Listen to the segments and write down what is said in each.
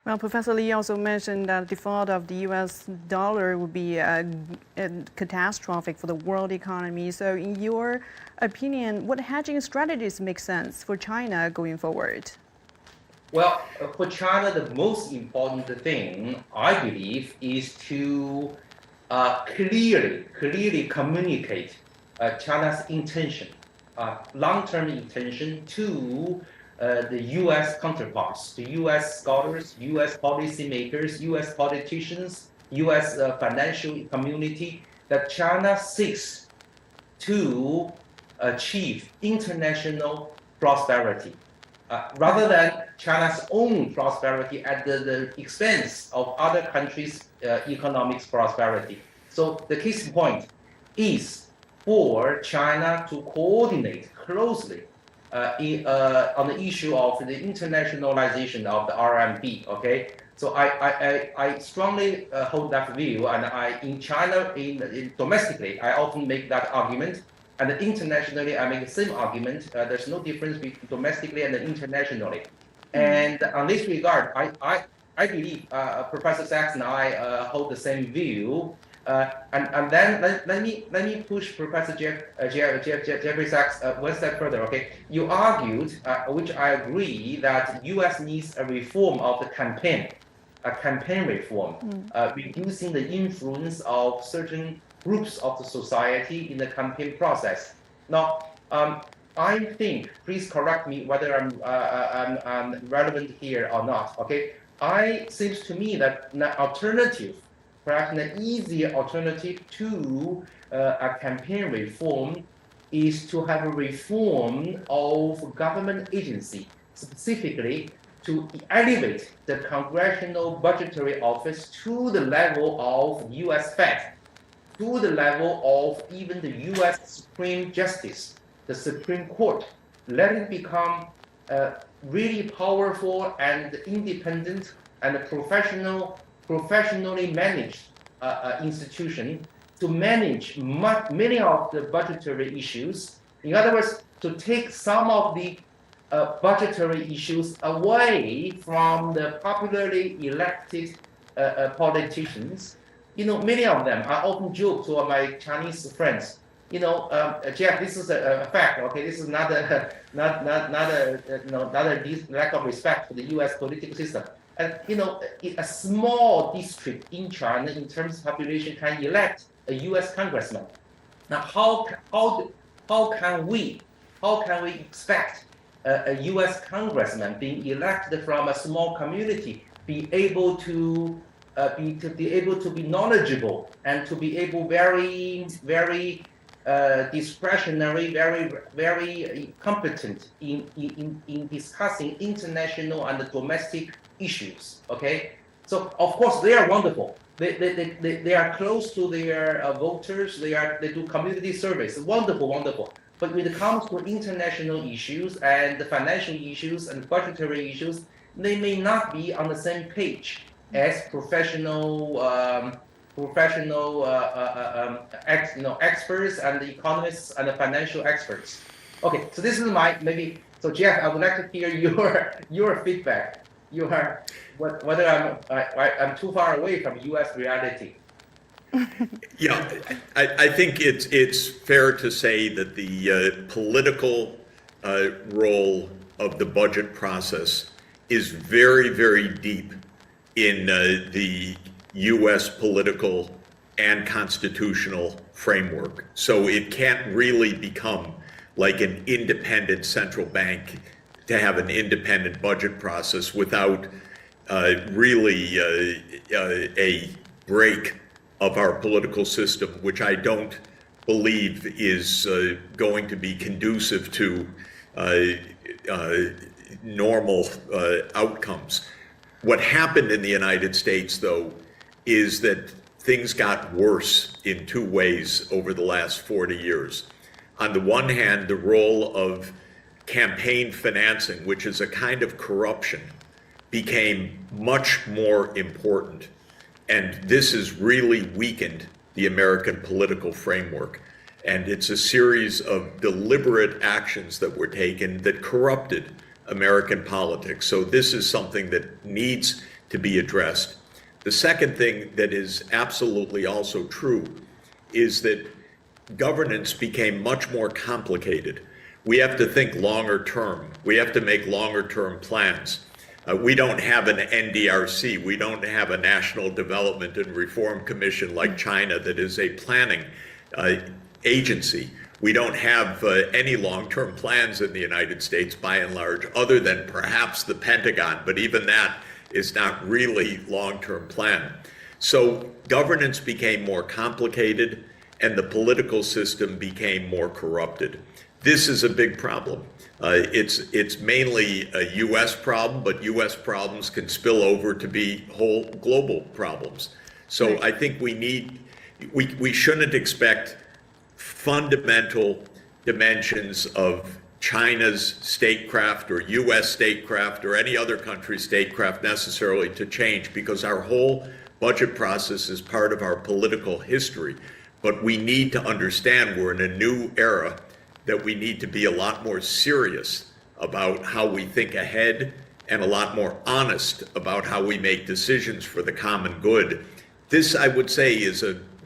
Well, Professor Lee also mentioned that the default of the U.S. dollar would be catastrophic for the world economy. So in your opinion, what hedging strategies make sense for China going forward? Well, for China, the most important thing, I believe, is to clearly communicate China's intention, long-term intention to the U.S. counterparts, the U.S. scholars, U.S. policymakers, U.S. politicians, U.S. Financial community, that China seeks to achieve international prosperity, rather than China's own prosperity at the expense of other countries' economic prosperity. So the case point is for China to coordinate closely on the issue of the internationalization of the RMB. Okay, so I strongly hold that view, and in China, domestically, I often make that argument. And internationally, I make the same argument. There's no difference between domestically and internationally. And on this regard, I believe Professor Sachs and I hold the same view. And then let me push Professor Jeffrey Sachs one step further. Okay, you argued, which I agree, that U.S. needs a reform of the campaign, a campaign reform, reducing the influence of certain groups of the society in the campaign process. Now, I think, please correct me whether I'm relevant here or not. Okay, seems to me that an alternative, perhaps an easier alternative to a campaign reform, is to have a reform of government agency, specifically to elevate the Congressional Budgetary Office to the level of U.S. Fed, to the level of even the U.S. Supreme Justice, the Supreme Court. Let it become a really powerful and independent and professionally managed institution to manage many of the budgetary issues. In other words, to take some of the budgetary issues away from the popularly elected politicians. You know, many of them, I often joke to my Chinese friends, you know, Jeff, this is a fact, okay? This is not a lack of respect for the U.S. political system. And, you know, a small district in China in terms of population can elect a U.S. congressman. Now, how can we expect a U.S. congressman being elected from a small community be able to be knowledgeable and to be able very discretionary, very competent in discussing international and domestic issues. Okay, so of course they are wonderful. They are close to their voters. They do community service. Wonderful. But when it comes to international issues and the financial issues and budgetary issues, they may not be on the same page as professional experts and the economists and the financial experts. Okay, so this is so Jeff, I would like to hear your feedback. Whether I'm too far away from U.S. reality. Yeah, I think it's fair to say that the political role of the budget process is very deep in the U.S. political and constitutional framework. So it can't really become like an independent central bank to have an independent budget process without really a break of our political system, which I don't believe is going to be conducive to normal outcomes. What happened in the United States, though, is that things got worse in two ways over the last 40 years. On the one hand, the role of campaign financing, which is a kind of corruption, became much more important. And this has really weakened the American political framework. And it's a series of deliberate actions that were taken that corrupted American politics. So this is something that needs to be addressed. The second thing that is absolutely also true is that governance became much more complicated. We have to think longer term. We have to make longer term plans. We don't have an NDRC. We don't have a National Development and Reform Commission like China that is a planning agency. We don't have any long-term plans in the United States by and large, other than perhaps the Pentagon, but even that is not really long-term plan. So governance became more complicated and the political system became more corrupted. This is a big problem. It's mainly a US problem, but US problems can spill over to be whole global problems. So I think we shouldn't expect fundamental dimensions of China's statecraft or US statecraft or any other country's statecraft necessarily to change, because our whole budget process is part of our political history. But we need to understand we're in a new era, that we need to be a lot more serious about how we think ahead and a lot more honest about how we make decisions for the common good. This, I would say, is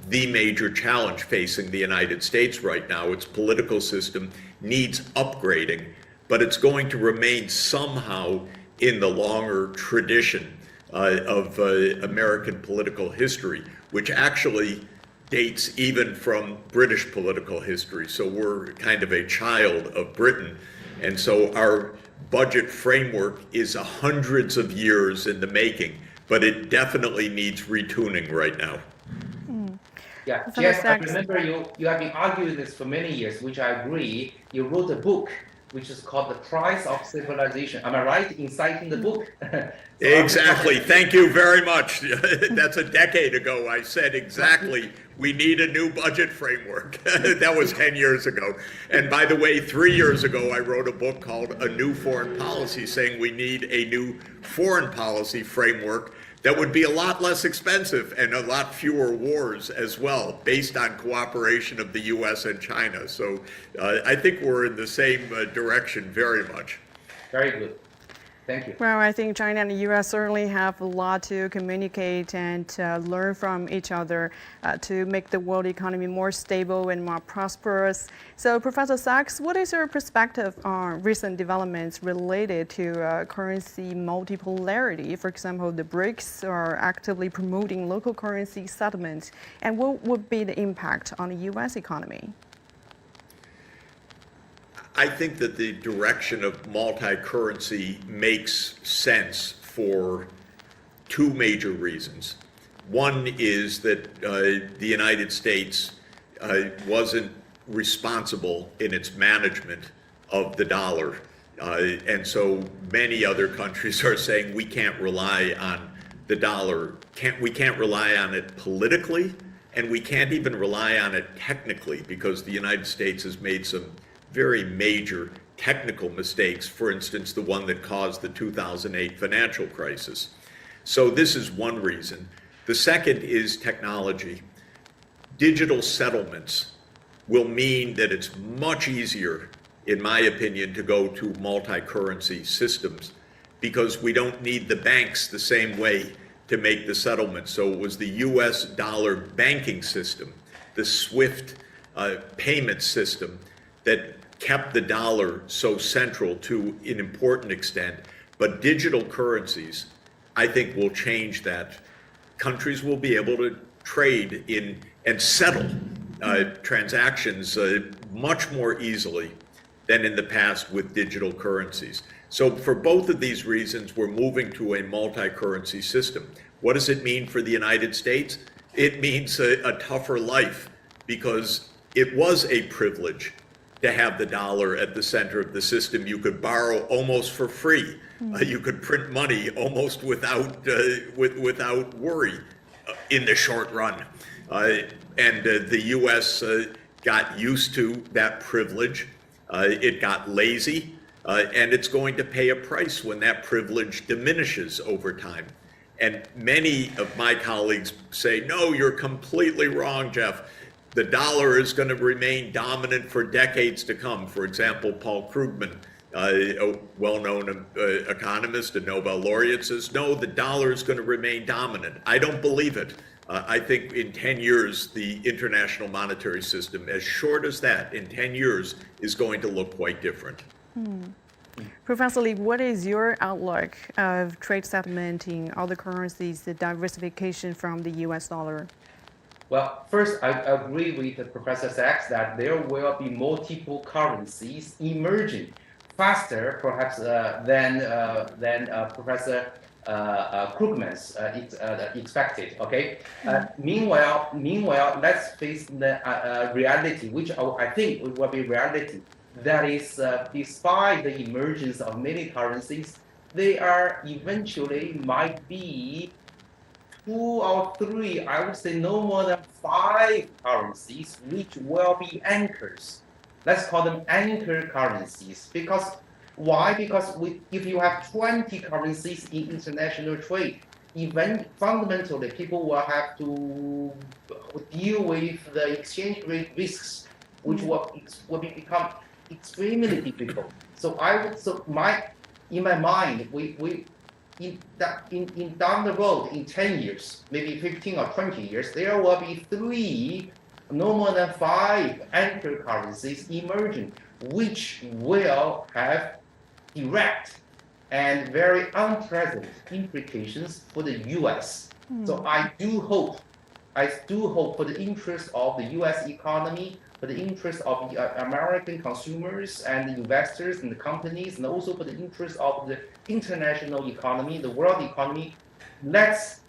the major challenge facing the United States right now. Its political system needs upgrading, but it's going to remain somehow in the longer tradition of American political history, which actually dates even from British political history. So we're kind of a child of Britain. And so our budget framework is hundreds of years in the making, but it definitely needs retuning right now. Yeah, Jeff, I remember you have been arguing this for many years, which I agree. You wrote a book which is called The Price of Civilization. Am I right in citing the book? Exactly. Thank you very much. That's a decade ago. I said exactly, we need a new budget framework. That was 10 years ago. And by the way, 3 years ago, I wrote a book called A New Foreign Policy, saying we need a new foreign policy framework that would be a lot less expensive and a lot fewer wars as well, based on cooperation of the US and China. So I think we're in the same direction very much. Very good. Thank you. Well, I think China and the U.S. certainly have a lot to communicate and learn from each other to make the world economy more stable and more prosperous. So, Professor Sachs, what is your perspective on recent developments related to currency multipolarity? For example, the BRICS are actively promoting local currency settlements, and what would be the impact on the U.S. economy? I think that the direction of multi-currency makes sense for two major reasons. One is that the United States wasn't responsible in its management of the dollar. And so many other countries are saying we can't rely on the dollar. We can't rely on it politically, and we can't even rely on it technically, because the United States has made some very major technical mistakes, for instance, the one that caused the 2008 financial crisis. So this is one reason. The second is technology. Digital settlements will mean that it's much easier, in my opinion, to go to multi-currency systems, because we don't need the banks the same way to make the settlement. So it was the US dollar banking system, the SWIFT payment system, that kept the dollar so central to an important extent. But digital currencies, I think, will change that. Countries will be able to trade in and settle transactions much more easily than in the past with digital currencies. So for both of these reasons, we're moving to a multi-currency system. What does it mean for the United States? It means a tougher life, because it was a privilege to have the dollar at the center of the system. You could borrow almost for free. You could print money almost without worry in the short run. And the U.S. got used to that privilege. It got lazy, and it's going to pay a price when that privilege diminishes over time. And many of my colleagues say, no, you're completely wrong, Jeff. The dollar is going to remain dominant for decades to come. For example, Paul Krugman a well-known economist, a Nobel laureate, says, no, the dollar is going to remain dominant. I don't believe it. I think in 10 years, the international monetary system, as short as that, in 10 years, is going to look quite different. Professor Lee, what is your outlook of trade settlement in other currencies, the diversification from the US dollar? Well, first, I agree with Professor Sachs that there will be multiple currencies emerging faster, perhaps, than Professor Krugman's expected. Okay. Meanwhile, let's face the reality, which I think will be reality. That is, despite the emergence of many currencies, they are eventually might be 2 or 3, I would say no more than 5 currencies, which will be anchors. Let's call them anchor currencies. Because why? Because if you have 20 currencies in international trade, fundamentally people will have to deal with the exchange rate risks, which will become extremely difficult. So in my mind, down the road, in 10 years, maybe 15 or 20 years, there will be 3, no more than 5 anchor currencies emerging, which will have direct and very unpleasant implications for the U.S. So I do hope for the interest of the U.S. economy, for the interest of the American consumers and the investors and the companies, and also for the interest of the international economy, the world economy. Let's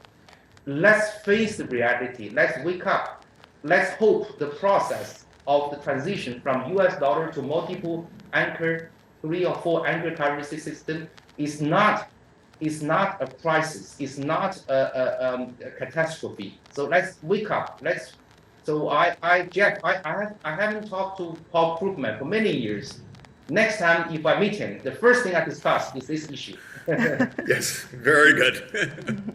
face the reality. Let's wake up. Let's hope the process of the transition from U.S. dollar to multiple anchor, 3 or 4 anchor currency system is not a crisis. It's not a catastrophe. So let's wake up. So Jeff, I haven't talked to Paul Krugman for many years. Next time, if I meet him, the first thing I discuss is this issue. Yes, very good.